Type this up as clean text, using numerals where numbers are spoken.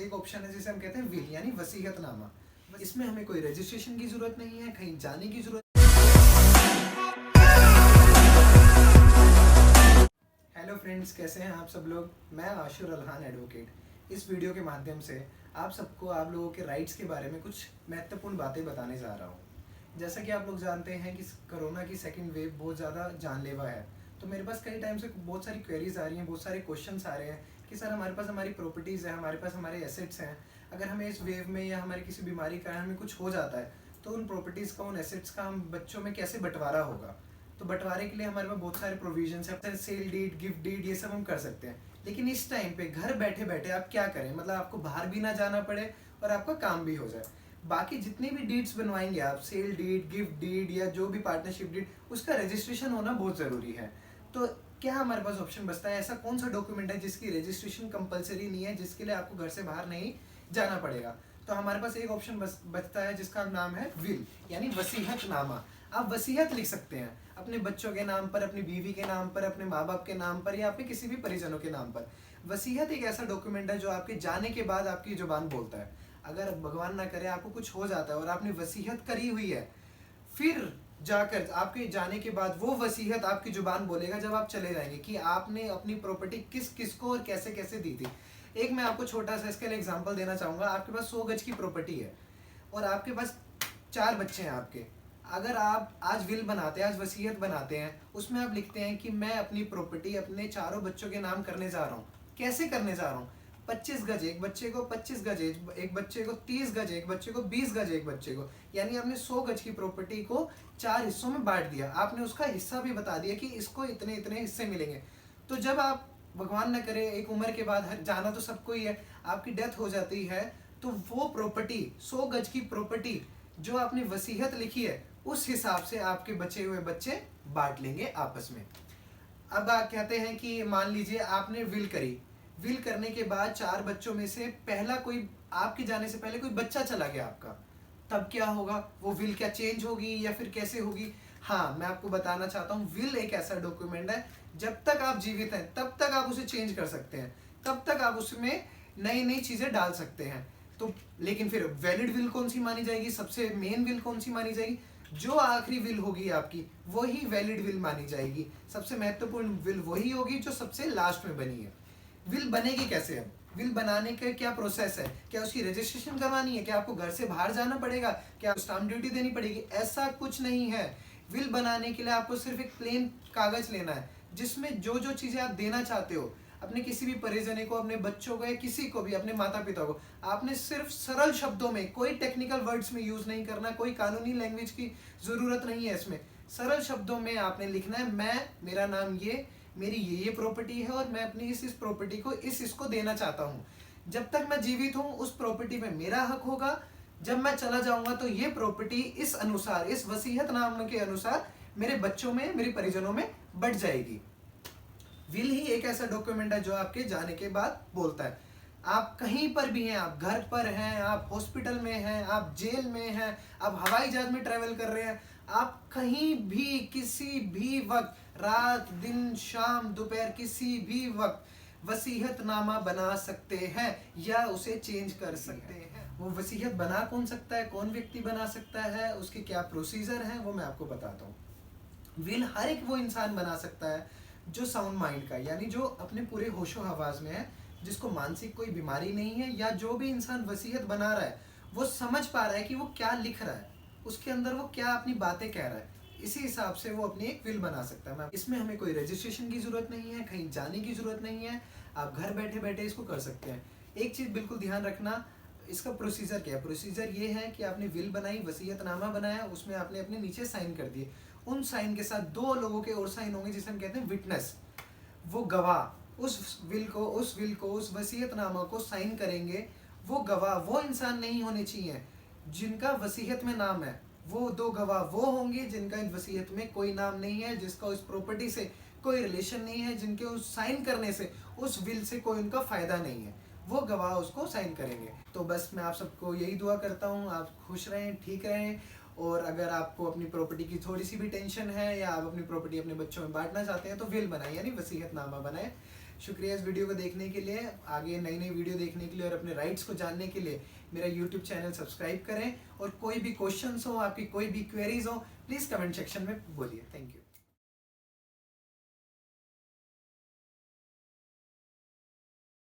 एक ऑप्शन है जिसे हम कहते हैं विल यानी वसीयतनामा। इसमें हमें कोई रजिस्ट्रेशन की जरूरत नहीं है, कहीं जाने की जरूरत। हेलो फ्रेंड्स, कैसे हैं आप सब लोग। मैं आशुर अलहान एडवोकेट इस वीडियो के माध्यम से आप सबको आप लोगों के राइट्स के बारे में कुछ महत्वपूर्ण बातें बताने जा रहा हूँ। जैसा कि आप लोग जानते हैं कि कोरोना की सेकंड वेव बहुत ज़्यादा जानलेवा है, तो मेरे पास कई टाइम से बहुत सारी क्वेरीज आ रही हैं, बहुत सारे क्वेश्चंस आ रहे हैं कि सर हमारे पास हमारी प्रॉपर्टीज़ है, हमारे पास हमारे एसेट्स हैं, अगर हमें इस वेव में या हमारी किसी बीमारी का हमें कुछ हो जाता है तो उन प्रॉपर्टीज़ का, उन एसेट्स का हम बच्चों में कैसे बंटवारा होगा। तो बंटवारे के लिए हमारे पास बहुत सारे प्रोविजंस हैं, सेल डीड, गिफ्ट डीड, ये सब हम कर सकते हैं। लेकिन इस टाइम पे घर बैठे बैठे आप क्या करें, मतलब आपको बाहर भी ना जाना पड़े और आपका काम भी हो जाए। बाकी जितनी भी डीड्स बनवाएंगे आप, सेल डीड, गिफ्ट डीड या जो भी पार्टनरशिप डीड, उसका रजिस्ट्रेशन होना बहुत ज़रूरी है। तो क्या हमारे पास ऑप्शन बचता है, ऐसा कौन सा डॉक्यूमेंट है जिसकी रजिस्ट्रेशन कंपलसरी नहीं है, जिसके लिए आपको घर से बाहर नहीं जाना पड़ेगा। तो हमारे पास एक ऑप्शन बचता है जिसका नाम है विल यानी वसीयतनामा। आप वसीयत लिख सकते हैं अपने बच्चों के नाम पर, अपनी बीवी के नाम पर, अपने माँ बाप के नाम पर या अपने किसी भी परिजनों के नाम पर। वसीयत एक ऐसा डॉक्यूमेंट है जो आपके जाने के बाद आपकी जुबान बोलता है। अगर भगवान ना करे आपको कुछ हो जाता है और आपने वसीयत करी हुई है, फिर जाकर आपके जाने के बाद वो वसीयत आपकी जुबान बोलेगा जब आप चले जाएंगे कि आपने अपनी प्रॉपर्टी किस किस को और कैसे कैसे दी थी। एक मैं आपको छोटा सा इसके लिए एग्जांपल देना चाहूँगा। आपके पास 100 गज की प्रॉपर्टी है और आपके पास 4 बच्चे हैं आपके। अगर आप आज विल बनाते हैं, आज वसीयत बनाते हैं, उसमें आप लिखते हैं कि मैं अपनी प्रॉपर्टी अपने चारों बच्चों के नाम करने जा रहा हूँ। कैसे करने जा रहा हूँ, 25 गज एक बच्चे को, 25 गज एक बच्चे को, 30 गज एक बच्चे को, 20 गज एक बच्चे को, यानी आपने 100 गज की प्रॉपर्टी को 4 हिस्सों में बांट दिया। आपने उसका हिस्सा भी बता दिया कि इसको इतने इतने हिस्से मिलेंगे। तो जब आप भगवान न करे एक उम्र के बाद जाना तो सबको ही है, आपकी डेथ हो जाती है, तो वो प्रॉपर्टी 100 गज की प्रॉपर्टी जो आपने वसीयत लिखी है उस हिसाब से आपके बचे हुए बच्चे बांट लेंगे आपस में। अब आप कहते हैं कि मान लीजिए आपने विल करी, विल करने के बाद 4 बच्चों में से पहला कोई, आपके जाने से पहले कोई बच्चा चला गया आपका, तब क्या होगा, वो विल क्या चेंज होगी या फिर कैसे होगी। हाँ, मैं आपको बताना चाहता हूँ, विल एक ऐसा डॉक्यूमेंट है जब तक आप जीवित हैं तब तक आप उसे चेंज कर सकते हैं, तब तक आप उसमें नई नई चीजें डाल सकते हैं। तो लेकिन फिर वैलिड विल कौन सी मानी जाएगी, सबसे मेन विल कौन सी मानी जाएगी, जो आखिरी विल होगी आपकी वही वैलिड विल मानी जाएगी। सबसे महत्वपूर्ण विल वही होगी जो सबसे लास्ट में बनी है। विल बनेगी कैसे, अब विल बनाने का क्या प्रोसेस है, क्या उसकी रजिस्ट्रेशन करवानी है, क्या आपको घर से बाहर जाना पड़ेगा, क्या स्टाम्प ड्यूटी देनी पड़ेगी, ऐसा कुछ नहीं है। विल बनाने के लिए आपको सिर्फ एक प्लेन कागज लेना है जिसमें जो जो चीजें आप देना चाहते हो अपने किसी भी परिजन को, अपने बच्चों को या किसी को भी, अपने माता पिता को, आपने सिर्फ सरल शब्दों में, कोई टेक्निकल वर्ड्स में यूज नहीं करना, कोई कानूनी लैंग्वेज की जरूरत नहीं है इसमें। सरल शब्दों में आपने लिखना है, मैं, मेरा नाम ये, मेरी ये प्रॉपर्टी है और मैं अपनी इस प्रॉपर्टी को इसको देना चाहता हूँ। जब तक मैं जीवित हूँ उस प्रॉपर्टी में मेरा हक होगा, जब मैं चला जाऊंगा तो ये प्रॉपर्टी इस अनुसार, इस वसीयतनामे के अनुसार मेरे बच्चों में, मेरे परिजनों में बढ़ जाएगी। विल ही एक ऐसा डॉक्यूमेंट है जो आपके जाने के बाद बोलता है। आप कहीं पर भी हैं, आप घर पर हैं, आप हॉस्पिटल में हैं, आप जेल में हैं, आप हवाई जहाज में ट्रेवल कर रहे हैं, आप कहीं भी किसी भी वक्त, रात दिन शाम दोपहर किसी भी वक्त वसीयतनामा बना सकते हैं या उसे चेंज कर सकते हैं। वो वसीयत बना कौन सकता है, कौन व्यक्ति बना सकता है, उसके क्या प्रोसीजर हैं, वो मैं आपको बताता हूँ। विल हर एक वो इंसान बना सकता है जो साउंड माइंड का, यानी जो अपने पूरे होशो हवास में है, जिसको मानसिक कोई बीमारी नहीं है, या जो भी इंसान वसीयत बना रहा है वो समझ पा रहा है कि वो क्या लिख रहा है, उसके अंदर वो क्या अपनी बातें कह रहा है, इसी हिसाब से वो अपनी एक विल बना सकता है। इसमें हमें कोई रजिस्ट्रेशन की जरूरत नहीं है, कहीं जाने की जरूरत नहीं है, आप घर बैठे बैठे इसको कर सकते हैं। एक चीज बिल्कुल ध्यान रखना, इसका प्रोसीजर क्या है। प्रोसीजर ये है कि आपने विल बनाई, वसीयतनामा बनाया, उसमें आपने अपने नीचे साइन कर दिए, उन साइन के साथ 2 लोगों के और साइन होंगे जिसे हम कहते हैं विटनेस। वो गवाह उस विल को, उस वसीयतनामा को साइन करेंगे। वो गवाह वो इंसान नहीं होने चाहिए जिनका वसीयत में नाम है, वो 2 गवाह वो होंगे जिनका वसीयत में कोई नाम नहीं है, जिसका उस प्रॉपर्टी से कोई रिलेशन नहीं है, जिनके उस साइन करने से, उस विल से कोई उनका फायदा नहीं है, वो गवाह उसको साइन करेंगे। तो बस मैं आप सबको यही दुआ करता हूँ, आप खुश रहें, ठीक रहें। और अगर आपको अपनी प्रॉपर्टी की थोड़ी सी भी टेंशन है या आप अपनी प्रॉपर्टी अपने बच्चों में बांटना चाहते हैं तो विल बनाएं यानी वसीयतनामा बनाएं। शुक्रिया इस वीडियो को देखने के लिए। आगे नई नई वीडियो देखने के लिए और अपने राइट्स को जानने के लिए मेरा यूट्यूब चैनल सब्सक्राइब करें। और कोई भी क्वेश्चंस हो, आपकी कोई भी क्वेरीज हो, प्लीज़ कमेंट सेक्शन में बोलिए। Thank you.